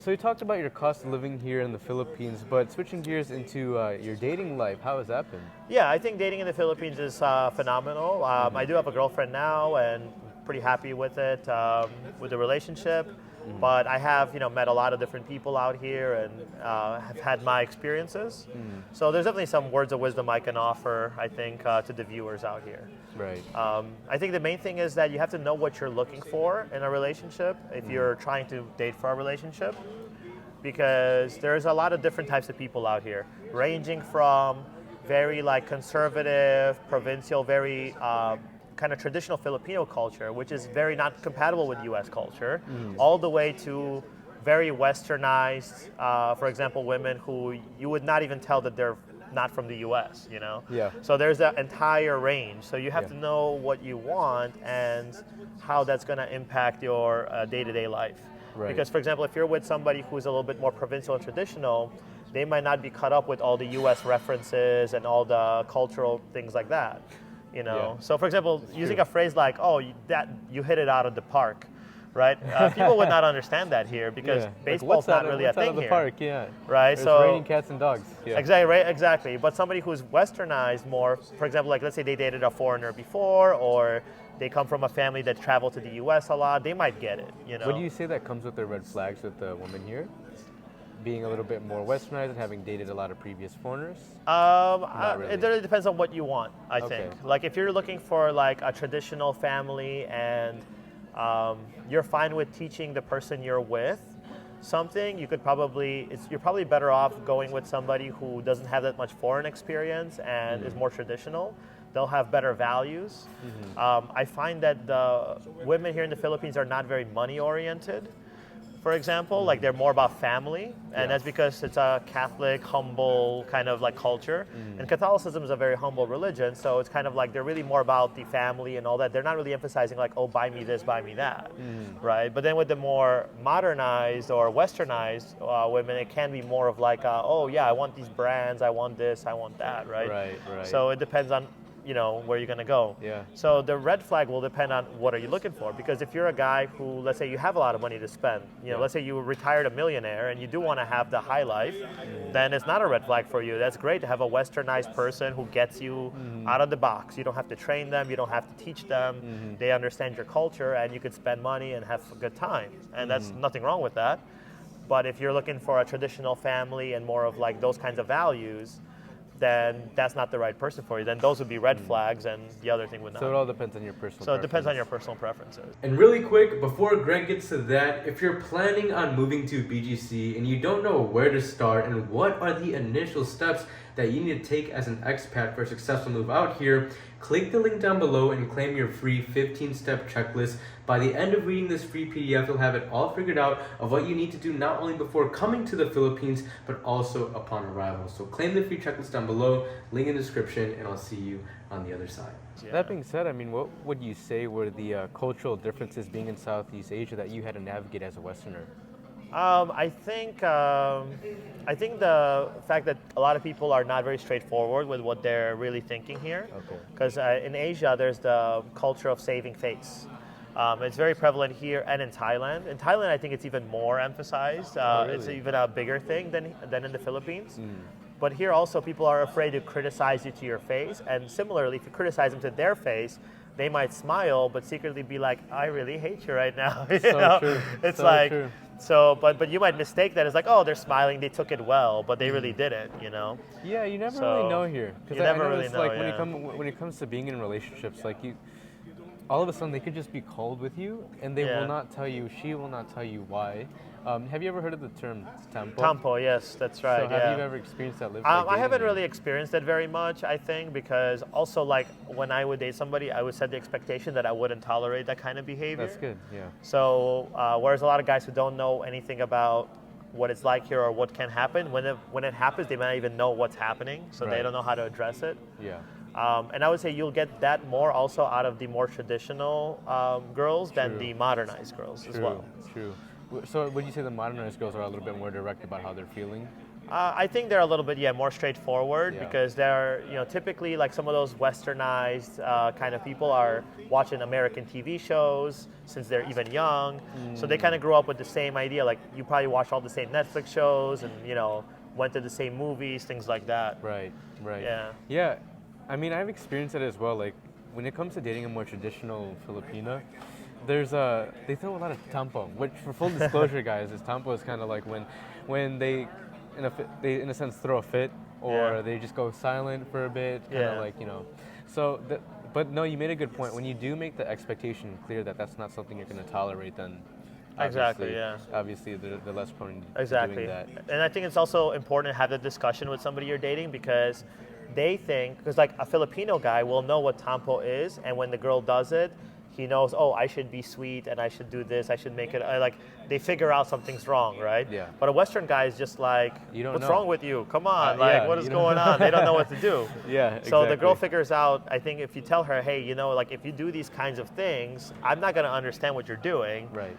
So you talked about your cost of living here in the Philippines, but switching gears into your dating life, how has that been? Yeah, I think dating in the Philippines is phenomenal. I do have a girlfriend now, and pretty happy with it, with the relationship. But I have, met a lot of different people out here and have had my experiences. So there's definitely some words of wisdom I can offer, I think, to the viewers out here. Right. I think the main thing is that you have to know what you're looking for in a relationship if you're trying to date for a relationship, because there's a lot of different types of people out here, ranging from very like conservative, provincial, very kind of traditional Filipino culture, which is very not compatible with U.S. culture, all the way to very westernized, for example, women who you would not even tell that they're not from the U.S., Yeah. So there's that entire range. So you have to know what you want and how that's going to impact your day-to-day life. Right. Because, for example, if you're with somebody who's a little bit more provincial and traditional, they might not be caught up with all the U.S. references and all the cultural things like that. Yeah. So, for example, using a phrase like, "Oh, you hit it out of the park," right? People would not understand that here because baseball's not really a thing out of the here, park? Yeah. right? It's So raining cats and dogs. Yeah. exactly, right, exactly. But somebody who's westernized more, for example, like let's say they dated a foreigner before, or they come from a family that traveled to the U.S. a lot, they might get it. What do you say that comes with the red flags with the women here? Being a little bit more westernized and having dated a lot of previous foreigners? Really. It really depends on what you want, I Okay. think. Like if you're looking for like a traditional family and you're fine with teaching the person you're with something, you're probably better off going with somebody who doesn't have that much foreign experience and is more traditional. They'll have better values. I find that the women here in the Philippines are not very money oriented. For example, like they're more about family, and that's because it's a Catholic, humble kind of like culture. And Catholicism is a very humble religion, so it's kind of like they're really more about the family and all that. They're not really emphasizing like, oh, buy me this, buy me that, right? But then with the more modernized or westernized women, it can be more of like, oh yeah, I want these brands, I want this, I want that, right? Right. So it depends on where you're going to go. Yeah. So the red flag will depend on what are you looking for, because if you're a guy who, let's say you have a lot of money to spend, let's say you retired a millionaire and you do want to have the high life, then it's not a red flag for you. That's great to have a westernized person who gets you out of the box. You don't have to train them, you don't have to teach them. They understand your culture and you could spend money and have a good time. And that's nothing wrong with that. But if you're looking for a traditional family and more of like those kinds of values, then that's not the right person for you. Then those would be red flags, and the other thing would not. So it all depends on your personal So it depends on your personal preferences. And really quick, before Greg gets to that, if you're planning on moving to BGC and you don't know where to start and what are the initial steps that you need to take as an expat for a successful move out here, click the link down below and claim your free 15-step checklist. By the end of reading this free PDF, you'll have it all figured out of what you need to do not only before coming to the Philippines, but also upon arrival. So claim the free checklist down below, link in the description, and I'll see you on the other side. Yeah. That being said, I mean, what would you say were the cultural differences being in Southeast Asia that you had to navigate as a Westerner? I think the fact that a lot of people are not very straightforward with what they're really thinking here. Okay. Because in Asia, there's the culture of saving face. It's very prevalent here and in Thailand. In Thailand, I think it's even more emphasized. Really? It's even a bigger thing than in the Philippines. But here also, people are afraid to criticize you to your face. And similarly, if you criticize them to their face, they might smile, but secretly be like, I really hate you right now. True. It's so like, true. So, but you might mistake that as like, oh, they're smiling, they took it well, but they really didn't, Yeah, you never really know here. You never really know, like when it comes to being in relationships, like all of a sudden they could just be cold with you, and they will not tell you. She will not tell you why. Have you ever heard of the term tampo? Tampo, yes, that's right. So have you ever experienced that? I haven't really experienced it very much, I think, because also like when I would date somebody, I would set the expectation that I wouldn't tolerate that kind of behavior. That's good, yeah. So whereas a lot of guys who don't know anything about what it's like here or what can happen, when it happens, they might not even know what's happening, so they don't know how to address it. Yeah. And I would say you'll get that more also out of the more traditional girls than the modernized girls as well. True. So would you say the modernized girls are a little bit more direct about how they're feeling? I think they're a little bit more straightforward Yeah. because they're typically like some of those westernized kind of people are watching American TV shows since they're even young, so they kind of grew up with the same idea. Like you probably watch all the same Netflix shows and went to the same movies, things like that. Right. Yeah. Yeah. I mean, I've experienced it as well. Like when it comes to dating a more traditional Filipina, they throw a lot of tampo, which for full disclosure, guys, is tampo is kind of like when they in a sense throw a fit or they just go silent for a bit, kind of like So, but no, you made a good point. When you do make the expectation clear that that's not something you're going to tolerate, then obviously they're less prone to doing that. And I think it's also important to have the discussion with somebody you're dating because they think, because like a Filipino guy will know what tampo is, and when the girl does it, he knows, oh, I should be sweet and I should do this, I should make it, like, they figure out something's wrong, right? Yeah. But a Western guy is just like, what's wrong with you? Come on, what is going on? They don't know what to do. Yeah, So the girl figures out, I think if you tell her, hey, like if you do these kinds of things, I'm not going to understand what you're doing right.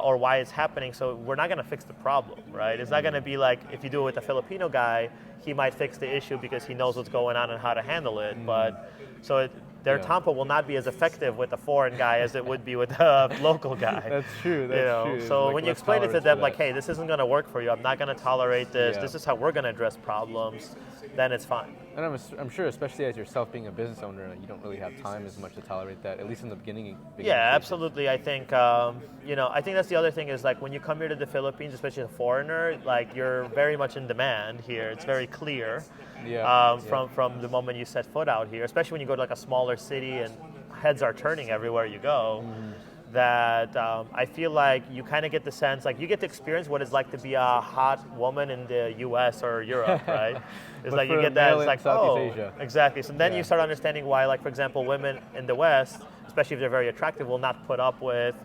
Or why it's happening, so we're not going to fix the problem, right? It's not going to be like, if you do it with a Filipino guy, he might fix the issue because he knows what's going on and how to handle it, but their tampo will not be as effective with a foreign guy as it would be with a local guy. That's true. That's true. So like when you explain it to them, like, hey, this isn't going to work for you. I'm not going to tolerate this. This is how we're going to address problems. Then it's fine. And I'm sure, especially as yourself being a business owner, you don't really have time as much to tolerate that, at least in the beginning. Yeah, absolutely. I think, I think that's the other thing is like when you come here to the Philippines, especially as a foreigner, like you're very much in demand here. It's very clear from the moment you set foot out here, especially when you go to like a smaller city and heads are turning everywhere you go. That I feel like you kind of get the sense, like you get to experience what it's like to be a hot woman in the U.S. or Europe, right? It's like you get that, it's like, Asia. Exactly. So then you start understanding why, like, for example, women in the West, especially if they're very attractive, will not put up with,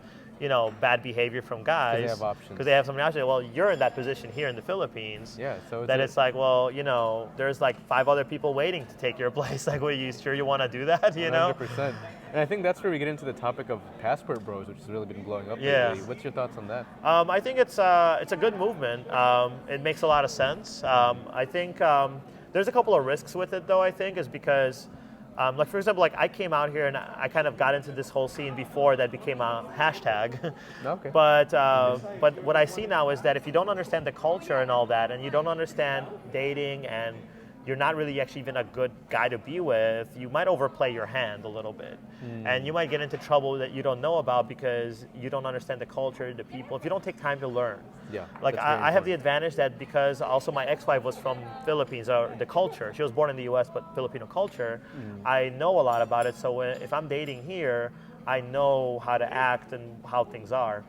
bad behavior from guys. Because they have options. Because they have something else. Well, you're in that position here in the Philippines. Yeah, so it's like, well, there's like 5 other people waiting to take your place. Like, are you sure you want to do that, 100%. And I think that's where we get into the topic of passport bros, which has really been blowing up lately. What's your thoughts on that? I think it's a good movement. It makes a lot of sense. I think there's a couple of risks with it, though, I think, is because like, for example, like I came out here and I kind of got into this whole scene before that became a hashtag. Okay. But what I see now is that if you don't understand the culture and all that, and you don't understand dating, and you're not really actually even a good guy to be with, you might overplay your hand a little bit. And you might get into trouble that you don't know about because you don't understand the culture, the people, if you don't take time to learn. Yeah. Like I have the advantage that because also my ex-wife was from Philippines, or the culture. She was born in the U.S., but Filipino culture. I know a lot about it. So if I'm dating here, I know how to act and how things are.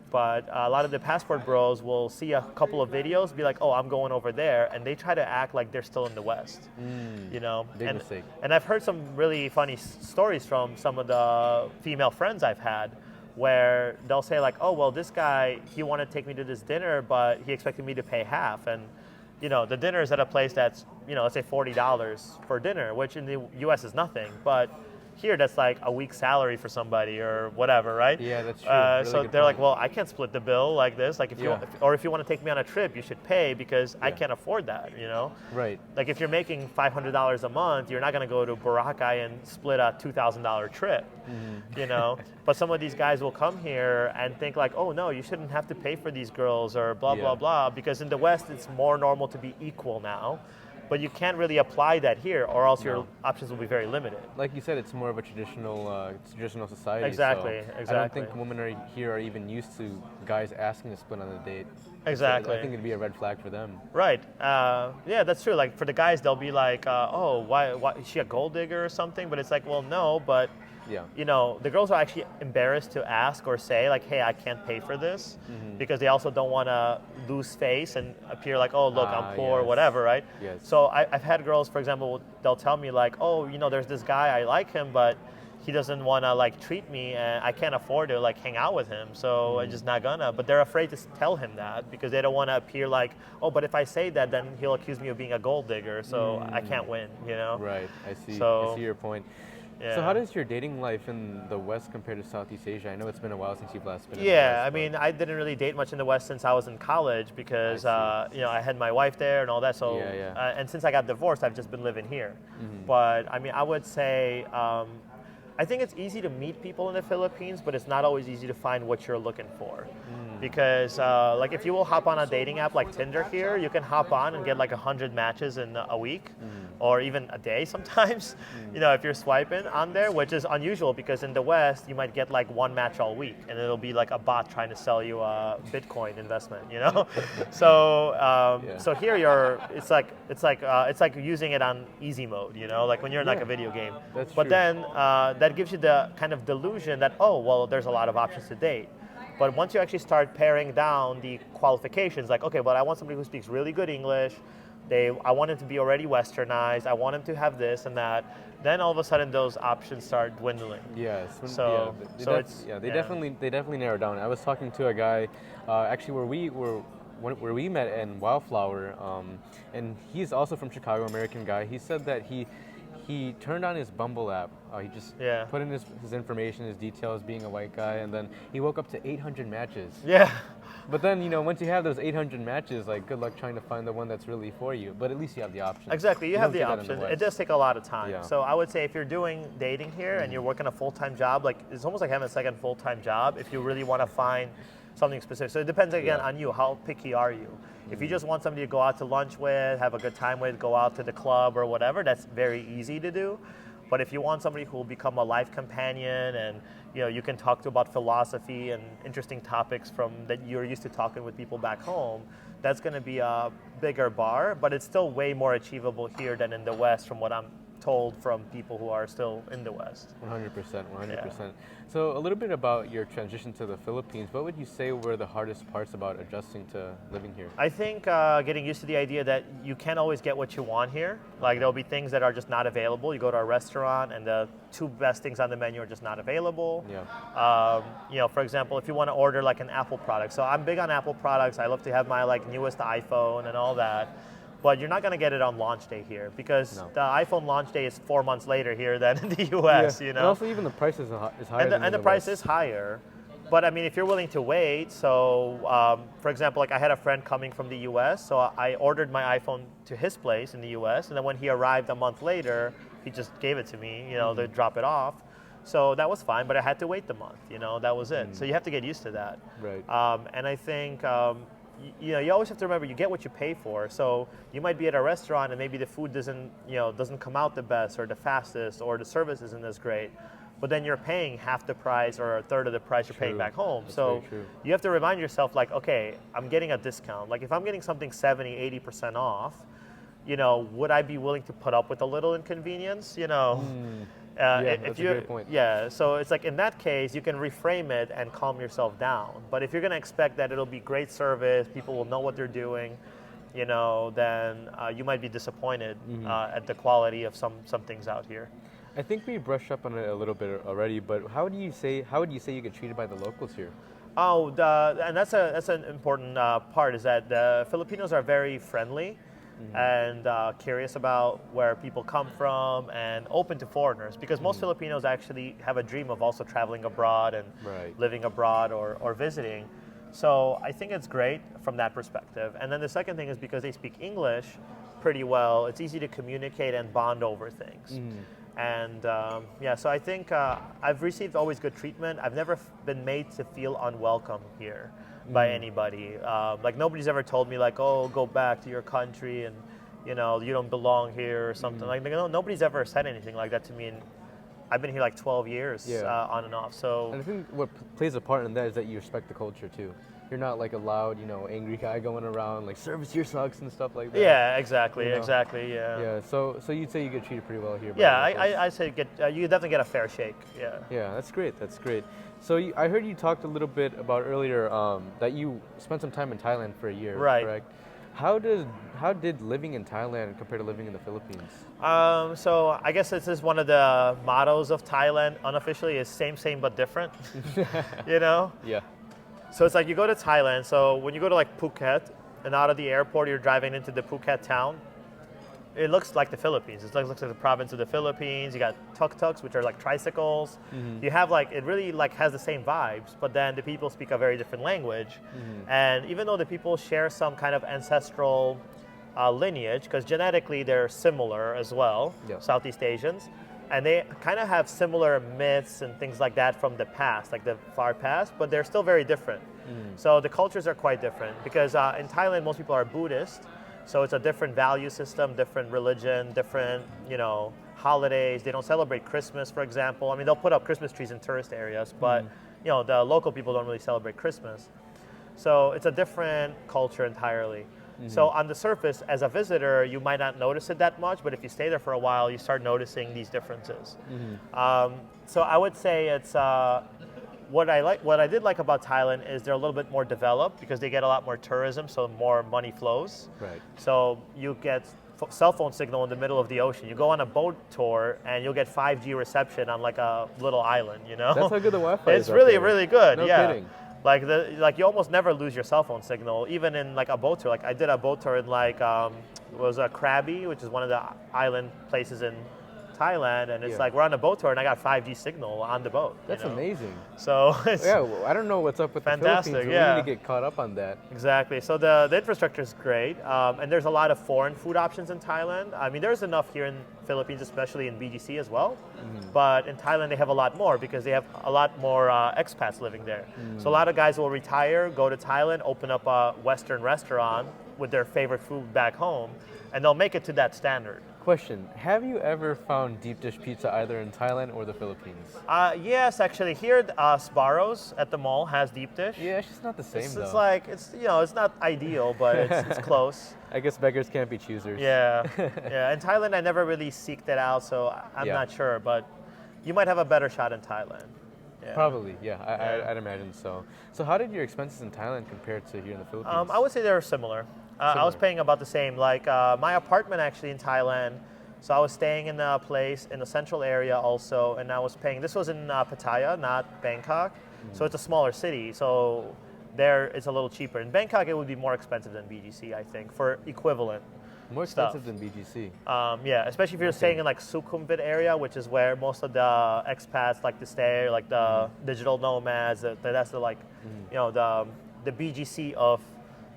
But a lot of the passport bros will see a couple of videos, be like, oh, I'm going over there, and they try to act like they're still in the West. Big mistake. And I've heard some really funny stories from some of the female friends I've had, where they'll say like, oh, well, this guy, he wanted to take me to this dinner, but he expected me to pay half. And, the dinner is at a place that's, let's say $40 for dinner, which in the U.S. is nothing. But here, that's like a week's salary for somebody or whatever, right? Yeah, that's true. So they're like, well, I can't split the bill like this. Like, if you want to take me on a trip, you should pay because I can't afford that. Right. Like, if you're making $500 a month, you're not going to go to Boracay and split a $2,000 trip. But some of these guys will come here and think like, oh no, you shouldn't have to pay for these girls or blah blah blah, because in the West it's more normal to be equal now. But you can't really apply that here, or else your options will be very limited. Like you said, it's more of a traditional society. Exactly. I don't think women here are even used to guys asking to split on a date. Exactly. So I think it'd be a red flag for them. Right. Yeah, that's true. Like for the guys, they'll be like, oh, why is she a gold digger or something? But it's like, well, no, but the girls are actually embarrassed to ask or say like, hey, I can't pay for this, because they also don't want to lose face and appear like, oh, look, I'm poor or whatever, right? Yes. So I've had girls, for example, they'll tell me like, oh, there's this guy, I like him, but he doesn't want to like treat me, and I can't afford to like hang out with him, so I'm just not gonna. But they're afraid to tell him that because they don't want to appear like, oh, but if I say that, then he'll accuse me of being a gold digger, so I can't win, Right. I see. So, I see your point. Yeah. So how does your dating life in the West compare to Southeast Asia? I know it's been a while since you've last been in the Yeah, West. I mean, I didn't really date much in the West since I was in college because I you know, I had my wife there and all that. So Yeah, yeah. and since I got divorced, I've just been living here. Mhm. But I mean, I would say I think it's easy to meet people in the Philippines, but it's not always easy to find what you're looking for. Because like if you will hop on a dating app like Tinder here, you can hop on and get like 100 matches in a week, or even a day sometimes. You know, if you're swiping on there, which is unusual because in the West you might get like one match all week, and it'll be like a bot trying to sell you a Bitcoin investment. You know, so so here it's like using it on easy mode. You know, like when you're in like a video game. That's But true. then that gives you the kind of delusion that, oh, well, there's a lot of options to date. But once you actually start paring down the qualifications, like, okay, well, I want somebody who speaks really good English. I want him to be already westernized. I want him to have this and that. Then all of a sudden, those options start dwindling. Yes. So- they so it's- they yeah. definitely narrow down. I was talking to a guy, actually where we met in Wildflower, and he's also from Chicago, American guy. He said that he turned on his Bumble app. He just Yeah. put in his information, his details, being a white guy, and then he woke up to 800 matches. Yeah. But then, you know, once you have those 800 matches, like, good luck trying to find the one that's really for you. But at least you have the option. Exactly, you have don't the get that in option. It West. does take a lot of time. Yeah. So I would say if you're doing dating here and you're working a full-time job, like it's almost like having a second full-time job if you really want to find something specific. So it depends again Yeah. on you. How picky are you? If you just want somebody to go out to lunch with, have a good time with, go out to the club or whatever, that's very easy to do. But if you want somebody who will become a life companion and you know you can talk to about philosophy and interesting topics from that you're used to talking with people back home, that's going to be a bigger bar, but it's still way more achievable here than in the West from what I'm told from people who are still in the West. 100%, 100%. So a little bit about your transition to the Philippines. What would you say were the hardest parts about adjusting to living here? I think getting used to the idea that you can't always get what you want here. Like there'll be things that are just not available. You go to a restaurant and the two best things on the menu are just not available. Yeah. You know, for example, if you want to order like an Apple product. So I'm big on Apple products. I love to have my like newest iPhone and all that. But you're not going to get it on launch day here because No. the iPhone launch day is 4 months later here than in the US, you know. And also even the price is higher than And the in price West. is higher. But I mean, if you're willing to wait, so for example, like I had a friend coming from the US, so I ordered my iPhone to his place in the US, and then when he arrived a month later, he just gave it to me, you know, to drop it off. So that was fine, but I had to wait the month, you know, that was it. So you have to get used to that. Right. And I think, you know, you always have to remember you get what you pay for. So you might be at a restaurant and maybe the food doesn't come out the best or the fastest or the service isn't as great. But then you're paying half the price or a third of the price you're paying True. back home. That's So very true. you have to remind yourself like, okay, I'm getting a discount. Like if I'm getting something 70, 80% off, you know, would I be willing to put up with a little inconvenience? You know, Yeah, if that's a you, great point. Yeah, so it's like in that case, you can reframe it and calm yourself down. But if you're going to expect that it'll be great service, people will know what they're doing, you know, then you might be disappointed at the quality of some things out here. I think we brushed up on it a little bit already, but how would you say you get treated by the locals here? Oh, and that's an important part is that the Filipinos are very friendly and curious about where people come from and open to foreigners because most Filipinos actually have a dream of also traveling abroad and Right. living abroad or visiting. So I think it's great from that perspective. And then the second thing is because they speak English pretty well, it's easy to communicate and bond over things. And so I think I've received always good treatment. I've never been made to feel unwelcome here by anybody. Like nobody's ever told me like, oh, go back to your country and you know you don't belong here or something. Like nobody's ever said anything like that to me. And I've been here like 12 years on and off. So And I think what plays a part in that is that you respect the culture too. You're not like a loud, angry guy going around like service here sucks and stuff like that. yeah, exactly, You know? exactly, yeah. Yeah. So you'd say you get treated pretty well here. by Yeah, the locals. I say you definitely get a fair shake. Yeah. Yeah, that's great. That's great. So I heard you talked a little bit about earlier that you spent some time in Thailand for a year, Right. correct? How did living in Thailand compare to living in the Philippines? So I guess this is one of the mottos of Thailand unofficially is same but different. You know? Yeah. So it's like you go to Thailand, so when you go to like Phuket and out of the airport you're driving into the Phuket town, it looks like the Philippines. It looks like the province of the Philippines. You got tuk-tuks, which are like tricycles. You have like, it really like has the same vibes, but then the people speak a very different language. And even though the people share some kind of ancestral lineage, because genetically they're similar as well, Yeah. Southeast Asians, and they kind of have similar myths and things like that from the past, like the far past, but they're still very different. So the cultures are quite different because in Thailand, most people are Buddhist. So it's a different value system, different religion, different, holidays. They don't celebrate Christmas, for example. I mean, they'll put up Christmas trees in tourist areas, but the local people don't really celebrate Christmas. So it's a different culture entirely. So on the surface, as a visitor, you might not notice it that much, but if you stay there for a while, you start noticing these differences. So I would say it's what I did like about Thailand is they're a little bit more developed because they get a lot more tourism, so more money flows. Right. So you get cell phone signal in the middle of the ocean. You go on a boat tour and you'll get 5G reception on like a little island. That's how good the Wi-Fi is. It's really, really good. No yeah. kidding. Like you almost never lose your cell phone signal, even in like a boat tour. Like I did a boat tour in like it was a Krabi, which is one of the island places in Thailand, and it's like we're on a boat tour and I got 5G signal on the boat. That's amazing. So it's I don't know what's up with fantastic, the Philippines. yeah. We need to get caught up on that. Exactly. So the infrastructure is great, and there's a lot of foreign food options in Thailand. I mean, there's enough here in Philippines, especially in BGC as well. But in Thailand, they have a lot more because they have a lot more expats living there. So a lot of guys will retire, go to Thailand, open up a Western restaurant with their favorite food back home, and they'll make it to that standard. Question, have you ever found deep dish pizza either in Thailand or the Philippines? Yes, actually, here Sbarro's at the mall has deep dish. Yeah, it's just not the same though. It's like, it's not ideal, but it's close. I guess beggars can't be choosers. Yeah, yeah. In Thailand, I never really seeked it out, so I'm not sure, but you might have a better shot in Thailand. Yeah. Probably, yeah. I'd imagine so. So how did your expenses in Thailand compare to here in the Philippines? I would say they were similar. I was paying about the same. Like my apartment actually in Thailand, so I was staying in a place in the central area also, and I was paying, this was in Pattaya, not Bangkok, so it's a smaller city, so there it's a little cheaper. In Bangkok, it would be more expensive than BGC, I think, for equivalent. More expensive than BGC. Yeah, especially if you're staying in like Sukhumvit area, which is where most of the expats like to stay, like the digital nomads. That's the like, the BGC of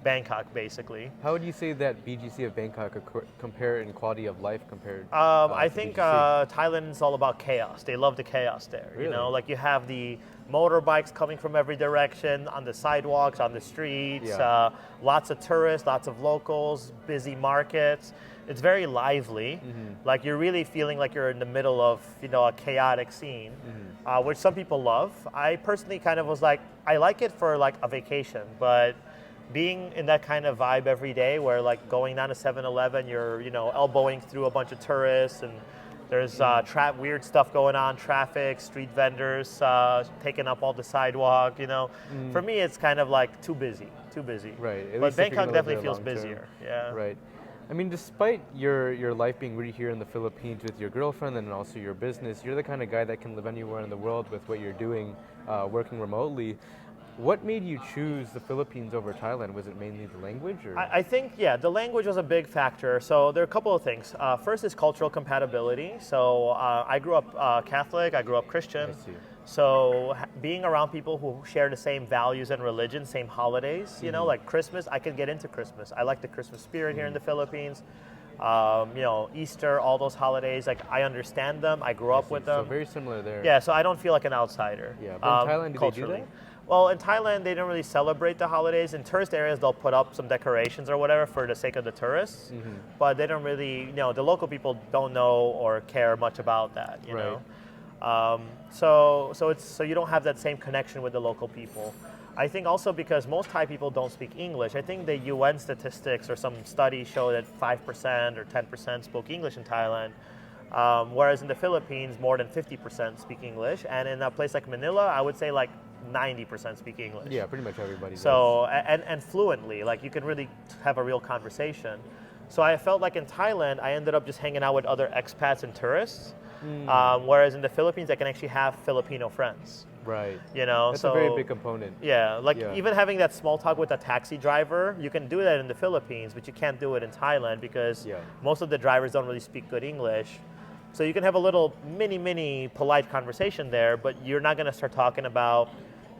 Bangkok, basically. How would you say that BGC of Bangkok compare in quality of life compared? I to think BGC? Thailand is all about chaos. They love the chaos there. Really? Like you have the motorbikes coming from every direction on the sidewalks, on the streets. Yeah. Lots of tourists, lots of locals, busy markets. It's very lively. Like you're really feeling like you're in the middle of a chaotic scene, which some people love. I personally kind of was like, I like it for like a vacation, but being in that kind of vibe every day where like going down to 7-Eleven, you're elbowing through a bunch of tourists and there's weird stuff going on, traffic, street vendors taking up all the sidewalk, For me, it's kind of like too busy. Right. At But least if you're Bangkok gonna live definitely there feels long term. busier. Yeah. Right. I mean, despite your life being really here in the Philippines with your girlfriend and also your business, you're the kind of guy that can live anywhere in the world with what you're doing, working remotely. What made you choose the Philippines over Thailand? Was it mainly the language? Or? I think, the language was a big factor. So there are a couple of things. First is cultural compatibility. So I grew up Catholic, I grew up Christian. I see. So being around people who share the same values and religion, same holidays, like Christmas, I can get into Christmas. I like the Christmas spirit here in the Philippines. Easter, all those holidays, like I understand them. I grew up with them. So very similar there. Yeah, so I don't feel like an outsider. Yeah, but in Thailand, do culturally. they do that? Well, in Thailand, they don't really celebrate the holidays. In tourist areas, they'll put up some decorations or whatever for the sake of the tourists. But they don't really, the local people don't know or care much about that, you know. So you don't have that same connection with the local people. I think also because most Thai people don't speak English. I think the UN statistics or some studies show that 5% or 10% spoke English in Thailand. Whereas in the Philippines, more than 50% speak English. And in a place like Manila, I would say like 90% speak English. Yeah, pretty much everybody does. So, and fluently, like you can really have a real conversation. So I felt like in Thailand, I ended up just hanging out with other expats and tourists. Whereas in the Philippines, I can actually have Filipino friends. Right. You know, That's so a very big component. yeah, like Yeah. even having that small talk with a taxi driver, you can do that in the Philippines, but you can't do it in Thailand because Yeah. most of the drivers don't really speak good English. So you can have a little mini polite conversation there, but you're not going to start talking about,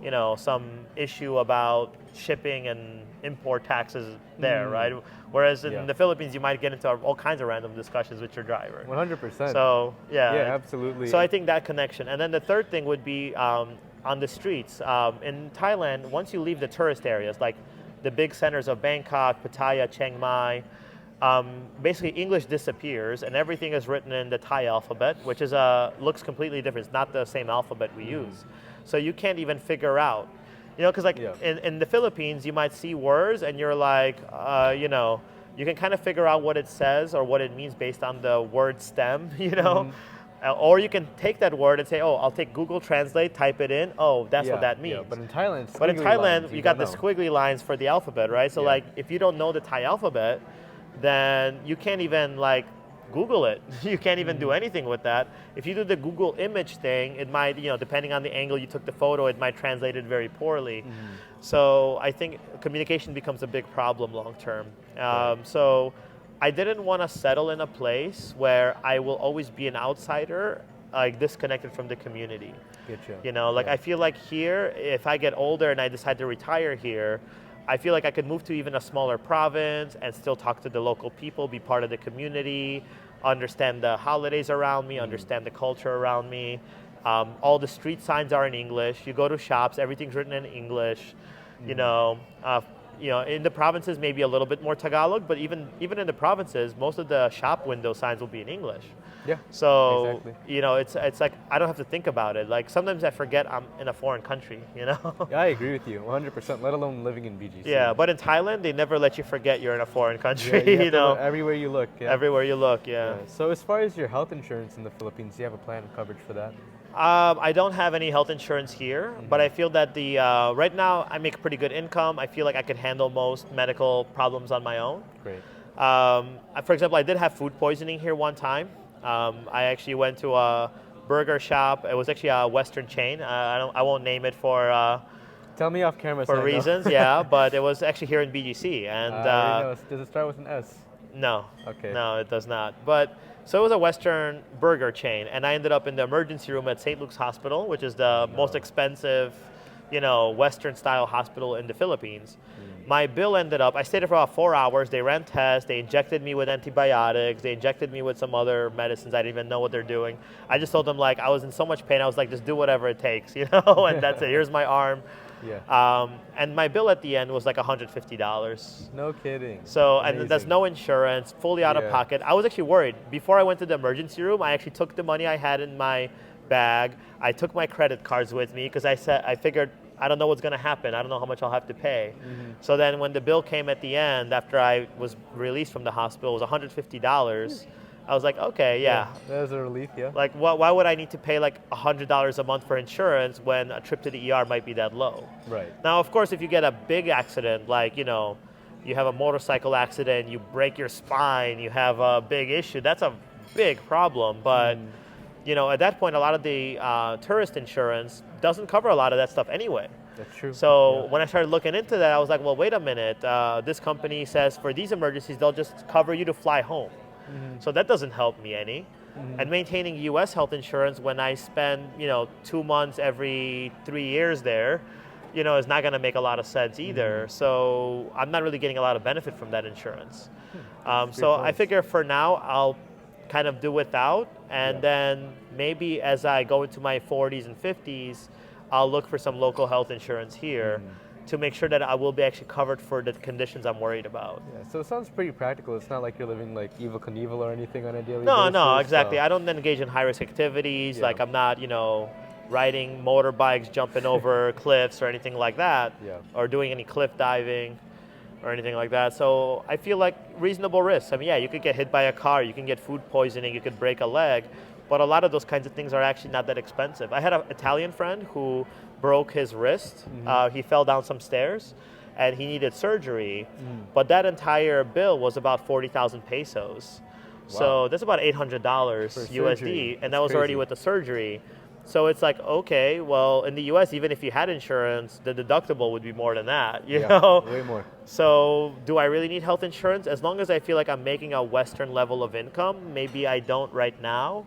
you know, some issue about shipping and import taxes there, right? Whereas in Yeah. the Philippines, you might get into all kinds of random discussions with your driver. 100%. So yeah, Yeah, absolutely. So I think that connection, and then the third thing would be on the streets in Thailand. Once you leave the tourist areas, like the big centers of Bangkok, Pattaya, Chiang Mai, basically English disappears, and everything is written in the Thai alphabet, which is looks completely different. It's not the same alphabet we use, so you can't even figure out. You know, because like in the Philippines, you might see words and you're like, you know, you can kind of figure out what it says or what it means based on the word stem, you know? Or you can take that word and say, oh, I'll take Google Translate, type it in. Oh, that's what that means. Yeah, but in Thailand, You got the squiggly lines for the alphabet, right? So like, if you don't know the Thai alphabet, then you can't even like Google it. You can't even do anything with that. If you do the Google image thing, it might, you know, depending on the angle you took the photo, it might translate it very poorly. So I think communication becomes a big problem long term. So I didn't want to settle in a place where I will always be an outsider, like disconnected from the community. You know, like I feel like here, if I get older and I decide to retire here, I feel like I could move to even a smaller province and still talk to the local people, be part of the community, understand the holidays around me, understand the culture around me. All the street signs are in English. You go to shops, everything's written in English. You know, in the provinces maybe a little bit more Tagalog, but even in the provinces, most of the shop window signs will be in English. Yeah. So exactly. you know, it's like I don't have to think about it. Like sometimes I forget I'm in a foreign country. You know. Yeah, I agree with you 100%. Let alone living in BGC. Yeah, but in Thailand, they never let you forget you're in a foreign country. Yeah, you know, everywhere you look. Yeah. everywhere you look. Yeah. So as far as your health insurance in the Philippines, do you have a plan of coverage for that? I don't have any health insurance here, but I feel that the right now I make pretty good income. I feel like I could handle most medical problems on my own. Great. For example, I did have food poisoning here one time. I actually went to a burger shop. It was actually a Western chain. I won't name it for Tell me off camera. for reasons. Yeah, but it was actually here in BGC. And does it start with an S? no, Okay. no, it does not. But so it was a Western burger chain, and I ended up in the emergency room at St. Luke's Hospital, which is the most expensive, you know, Western style hospital in the Philippines. My bill ended up, I stayed there for about 4 hours. They ran tests, they injected me with antibiotics, they injected me with some other medicines. I didn't even know what they're doing. I just told them, like, I was in so much pain. I was like, just do whatever it takes, you know, and that's it. Here's my arm. Yeah. And my bill at the end was like $150. No kidding. So, and there's no insurance, fully out of pocket. I was actually worried. Before I went to the emergency room, I actually took the money I had in my bag. I took my credit cards with me because I figured, I don't know what's going to happen. I don't know how much I'll have to pay. So then when the bill came at the end, after I was released from the hospital, it was $150. I was like, okay, yeah. That was a relief, yeah. Like, why would I need to pay like $100 a month for insurance when a trip to the ER might be that low? Right. Now, of course, if you get a big accident, like, you know, you have a motorcycle accident, you break your spine, you have a big issue, that's a big problem. But, you know, at that point, a lot of the tourist insurance doesn't cover a lot of that stuff anyway. That's true. So when I started looking into that, I was like, well, wait a minute. This company says for these emergencies, they'll just cover you to fly home. So that doesn't help me any. And maintaining U.S. health insurance when I spend, you know, 2 months every 3 years there, you know, is not going to make a lot of sense either. So I'm not really getting a lot of benefit from that insurance. So I figure for now, I'll kind of do without. And then maybe as I go into my 40s and 50s, I'll look for some local health insurance here to make sure that I will be actually covered for the conditions I'm worried about. Yeah, so it sounds pretty practical. It's not like you're living like Evil Knievel or anything on a daily basis. No, exactly. I don't engage in high-risk activities. Like I'm not, you know, riding motorbikes, jumping over cliffs or anything like that, or doing any cliff diving or anything like that. So I feel like reasonable risks. I mean, yeah, you could get hit by a car, you can get food poisoning, you could break a leg, but a lot of those kinds of things are actually not that expensive. I had an Italian friend who broke his wrist. He fell down some stairs and he needed surgery, but that entire bill was about 40,000 pesos. So that's about $800 USD, and that was already with the surgery. So it's like, okay, well, in the US, even if you had insurance, the deductible would be more than that, you know? way more. So do I really need health insurance? As long as I feel like I'm making a Western level of income, maybe I don't right now,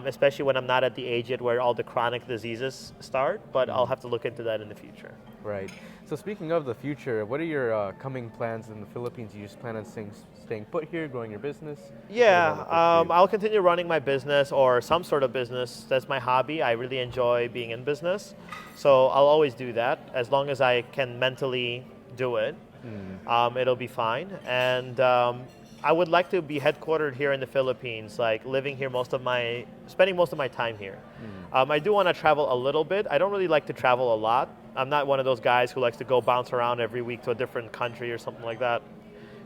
especially when I'm not at the age yet where all the chronic diseases start, but I'll have to look into that in the future. Right. So speaking of the future, what are your coming plans in the Philippines? You just plan on staying put here, growing your business? Yeah, I'll continue running my business or some sort of business. That's my hobby. I really enjoy being in business. So I'll always do that as long as I can mentally do it. It'll be fine. And I would like to be headquartered here in the Philippines, like spending most of my time here. I do want to travel a little bit. I don't really like to travel a lot. I'm not one of those guys who likes to go bounce around every week to a different country or something like that.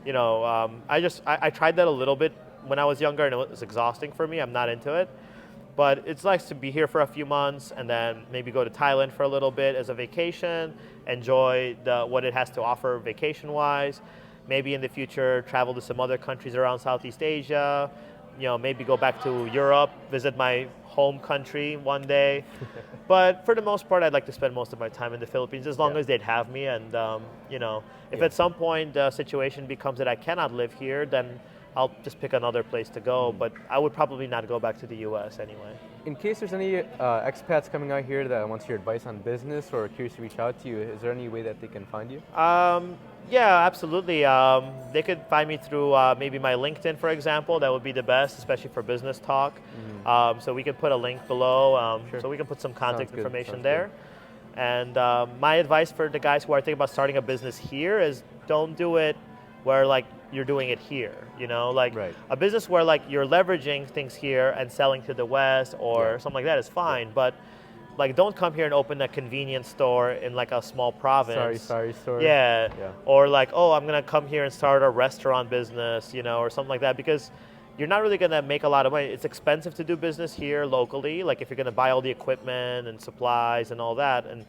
You know, I tried that a little bit when I was younger and it was exhausting for me. I'm not into it. But it's nice to be here for a few months and then maybe go to Thailand for a little bit as a vacation, enjoy what it has to offer vacation-wise. Maybe in the future travel to some other countries around Southeast Asia. You know, maybe go back to Europe, visit my home country one day. But for the most part, I'd like to spend most of my time in the Philippines as long as they'd have me. And, you know, if at some point the situation becomes that I cannot live here, then I'll just pick another place to go. But I would probably not go back to the U.S. anyway. In case there's any expats coming out here that wants your advice on business or are curious to reach out to you, is there any way that they can find you? Yeah, absolutely. They could find me through maybe my LinkedIn, for example. That would be the best, especially for business talk. So we could put a link below. So we can put some contact information there. And my advice for the guys who are thinking about starting a business here is don't do it where like you're doing it here, you know, like a business where like you're leveraging things here and selling to the West or something like that is fine, but like don't come here and open a convenience store in like a small province. Sorry store. Yeah. Or like, oh, I'm gonna come here and start a restaurant business, you know, or something like that, because you're not really gonna make a lot of money. It's expensive to do business here locally, like if you're gonna buy all the equipment and supplies and all that, and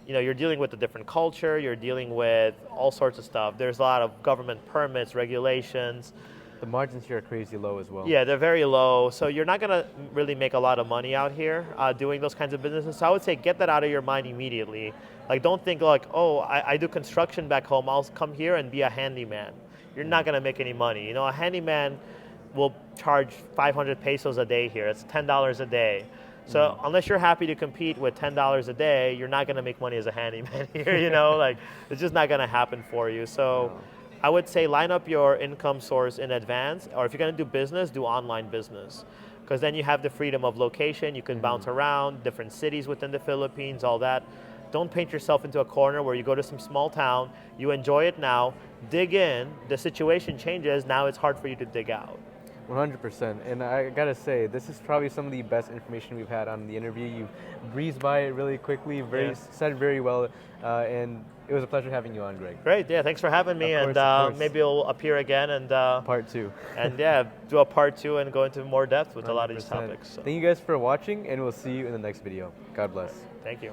you know, you're dealing with a different culture, you're dealing with all sorts of stuff. There's a lot of government permits, regulations. The margins here are crazy low as well. Yeah, they're very low. So you're not gonna really make a lot of money out here doing those kinds of businesses. So I would say get that out of your mind immediately. Like don't think like, oh, I do construction back home, I'll come here and be a handyman. You're not gonna make any money. You know, a handyman will charge 500 pesos a day here. It's $10 a day. So unless you're happy to compete with $10 a day, you're not going to make money as a handyman here, you know, like it's just not going to happen for you. So I would say line up your income source in advance, or if you're going to do business, do online business. Because then you have the freedom of location, you can bounce around, different cities within the Philippines, all that. Don't paint yourself into a corner where you go to some small town, you enjoy it now, dig in, the situation changes, now it's hard for you to dig out. 100%. And I gotta say, this is probably some of the best information we've had on the interview. You breezed by it really quickly, said very well, and it was a pleasure having you on, Greg. Great, yeah, thanks for having me, Of course, and maybe you'll appear again and part 2. And yeah, do a part 2 and go into more depth with 100%. a lot of these topics. So. Thank you guys for watching, and we'll see you in the next video. God bless. Thank you.